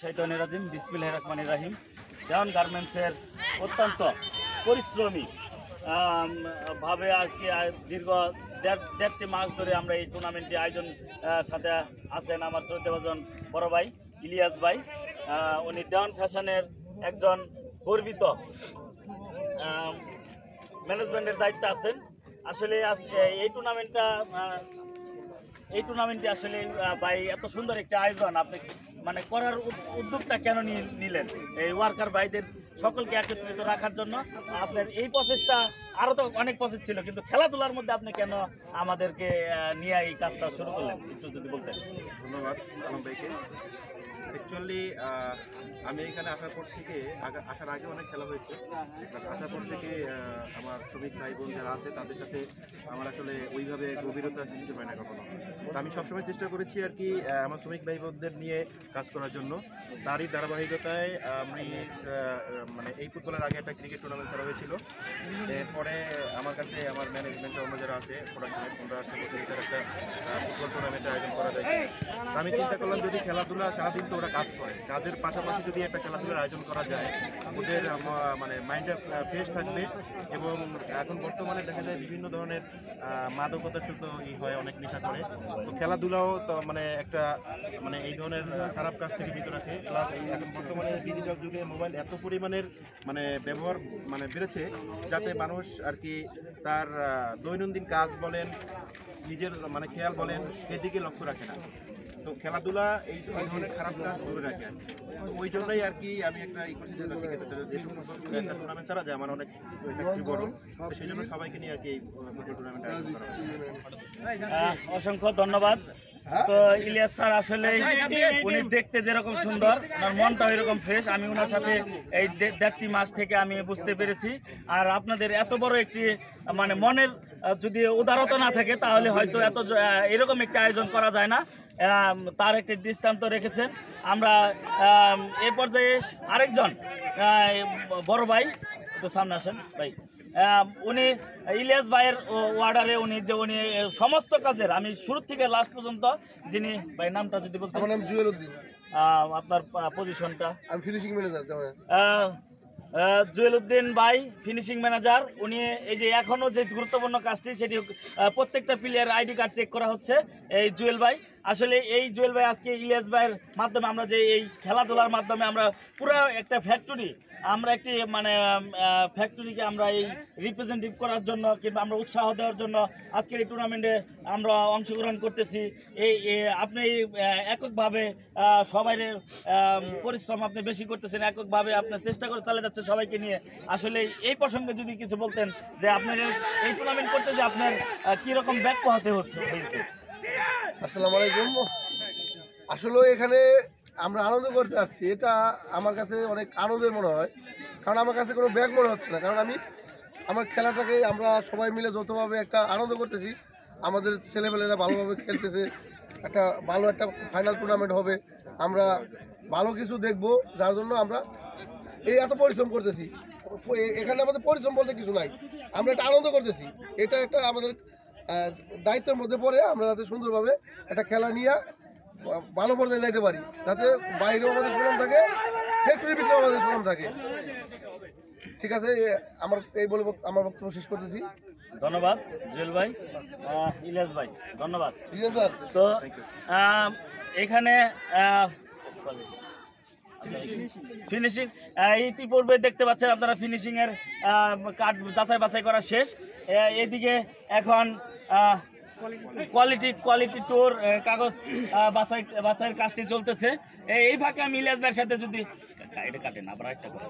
শৈতানির রাজিম বিসমিল্লাহির রহমানির রহিম। দেওয়ান গার্মেন্টসের অত্যন্ত পরিশ্রমী ভাবে আজকে দীর্ঘ দেড়টি মাস ধরে আমরা এই টুর্নামেন্টটি আয়োজন সাথে আছেন আমার শ্রদ্ধাভাজন বড় ভাই ইলিয়াস ভাই। উনি দেওয়ান ফ্যাশনের একজন গর্বিত ম্যানেজমেন্টের দায়িত্বে আছেন। আসলে এই টুর্নামেন্টে আসলে ভাই এত সুন্দর একটা আয়োজন আপনি মানে করার উদ্যোগটা কেন নিলেন এই ওয়ার্কার ভাইদের সকলকে একত্রিত রাখার জন্য? আপনার এই প্রচেষ্টা আরও তো অনেক প্রসেস ছিল, কিন্তু খেলাধুলার মধ্যে আপনি কেন আমাদেরকে নিয়ে এই কাজটা শুরু করলেন একটু যদি বলতেন। ধন্যবাদ আলম ভাইকে। অ্যাকচুয়ালি আমি এখানে আসার আগে অনেক খেলা হয়েছে, আসার পর থেকে আমার শ্রমিক ভাই বোন যারা আছে তাদের সাথে আমার আসলে ওইভাবে গভীরতা সৃষ্টি হয় না কখনো। তো আমি সবসময় চেষ্টা করেছি আর কি আমার শ্রমিক ভাই বোনদের নিয়ে কাজ করার জন্য। তারই ধারাবাহিকতায় আমি মানে এই ফুটবলের আগে একটা ক্রিকেট টুর্নামেন্ট ছাড়া হয়েছিল। এরপরে আমার কাছে আমার ম্যানেজমেন্টের অন্য যারা আছে ওরা আসছে একটা ফুটবল টুর্নামেন্টের আয়োজন করা যায়। আমি চিন্তা করলাম যদি খেলাধুলা সারাদিন তো ওরা কাজ করে, কাজের পাশাপাশি যদি একটা খেলাধুলার আয়োজন করা যায় ওদের মানে মাইন্ডটা ফ্রেশ থাকবে। এবং এখন বর্তমানে দেখা যায় বিভিন্ন ধরনের মাদকতা তো হয়, অনেক নেশা করে। তো খেলাধুলাও তো মানে একটা মানে এই ধরনের খারাপ কাজ থেকে বিরত রাখে। প্লাস এখন বর্তমানে ডিজিটাল যুগে মোবাইল এত পরিমাণের মানে ব্যবহার মানে বেড়েছে যাতে মানুষ আর কি তার দৈনন্দিন কাজ বলেন নিজের মানে খেয়াল বলেন এদিকে লক্ষ্য রাখে না। তো খেলাধুলা এই ধরনের খারাপ কাজ দূরে রাখে। ওই জন্যই আর কি আমি একটা একটা টুর্নামেন্ট ছাড়া যায় আমার অনেক বড়, সেই জন্য সবাইকে নিয়ে আর কি ফুটবল টুর্নামেন্ট আয়োজন করা হয়েছে। অসংখ্য ধন্যবাদ। তো ইলিয়াস স্যার আসলে উনি দেখতে যেরকম সুন্দর, ওনার মনটা এরকম ফ্রেশ। আমি ওনার সাথে এই দেড়টি মাস থেকে আমি বুঝতে পেরেছি। আর আপনাদের এত বড় একটি মানে মনের যদি উদারতা না থাকে তাহলে হয়তো এরকম একটি আয়োজন করা যায় না। তার একটি দৃষ্টান্ত রেখেছেন। আমরা এ পর্যায়ে আরেকজন বড় ভাই একটু সামনে আসেন ভাই। উনি ইলিয়াস ভাইয়ের ওয়ার্ডারে উনি সমস্ত কাজের আমি শুরু থেকে লাস্ট পর্যন্ত যিনি ভাই নামটা যদি বলতে। আমার নাম জুয়েল উদ্দিন। আপনার পজিশনটা? আমি ফিনিশিং ম্যানেজার। জুয়েল উদ্দিন ভাই ফিনিশিং ম্যানেজার। উনি এই যে এখনও যে গুরুত্বপূর্ণ কাজটি সেটি প্রত্যেকটা প্লেয়ার আইডি কার্ড চেক করা হচ্ছে এই জুয়েল ভাই। আসলে এই জুয়েল ভাই আজকে ইলিয়াস ভাইয়ের মাধ্যমে আমরা যে এই খেলাধুলার মাধ্যমে আমরা পুরো একটা ফ্যাক্টরি আমরা একটি মানে ফ্যাক্টরিকে আমরা এই রিপ্রেজেন্টেটিভ করার জন্য কিংবা আমরা উৎসাহ দেওয়ার জন্য আজকের এই টুর্নামেন্টে আমরা অংশগ্রহণ করতেছি। আপনি এককভাবে সবাই পরিশ্রম আপনি বেশি করতেছেন, এককভাবে আপনার চেষ্টা করে চালিয়ে যাচ্ছে সবাইকে নিয়ে। আসলে এই প্রসঙ্গে যদি কিছু বলতেন যে আপনার এই টুর্নামেন্ট করতে যে আপনার কীরকম ব্যাক পোহাতে হয়েছে। আসসালামু আলাইকুম। আসলে এখানে আমরা আনন্দ করতে আসছি, এটা আমার কাছে অনেক আনন্দের মনে হয়, কারণ আমার কাছে কোনো ব্যাগ মনে হচ্ছে না। কারণ আমার খেলাটাকে আমরা সবাই মিলে যৌথভাবে একটা আনন্দ করতেছি। আমাদের ছেলেমেয়েরা ভালোভাবে খেলতেছে, একটা ফাইনাল টুর্নামেন্ট হবে, আমরা ভালো কিছু দেখব, যার জন্য আমরা এত পরিশ্রম করতেছি। এখানে আমাদের পরিশ্রম বলতে কিছু নাই, আমরা একটা আনন্দ করতেছি। এটা একটা আমাদের দায়িত্বের মধ্যে পড়ে আমরা যাতে সুন্দরভাবে একটা খেলা নিয়ে ভালো পর্যায়ে যাইতে পারি, যাতে বাইরেও আমাদের সুনাম থাকে, ফ্যাক্টরির ভিতরেও আমাদের সুনাম থাকে। ঠিক আছে, আমার বক্তব্য শেষ করতেছি। ধন্যবাদ জুয়েল ভাই, ইলিয়াস ভাই ধন্যবাদ। স্যার তো এখানে ফিনিশিং ইতিপূর্বে দেখতে পাচ্ছেন আপনারা ফিনিশিংয়ের কার্ড যাচাই বাছাই করা শেষ। এদিকে এখন কোয়ালিটি ট্যুর কাগজ বাছাইয়ের কাজটি চলতেছে। এই ফাঁকে আমি ইলিয়াস ভাইয়ের সাথে যদি এটা কাটেন আবার একটা করে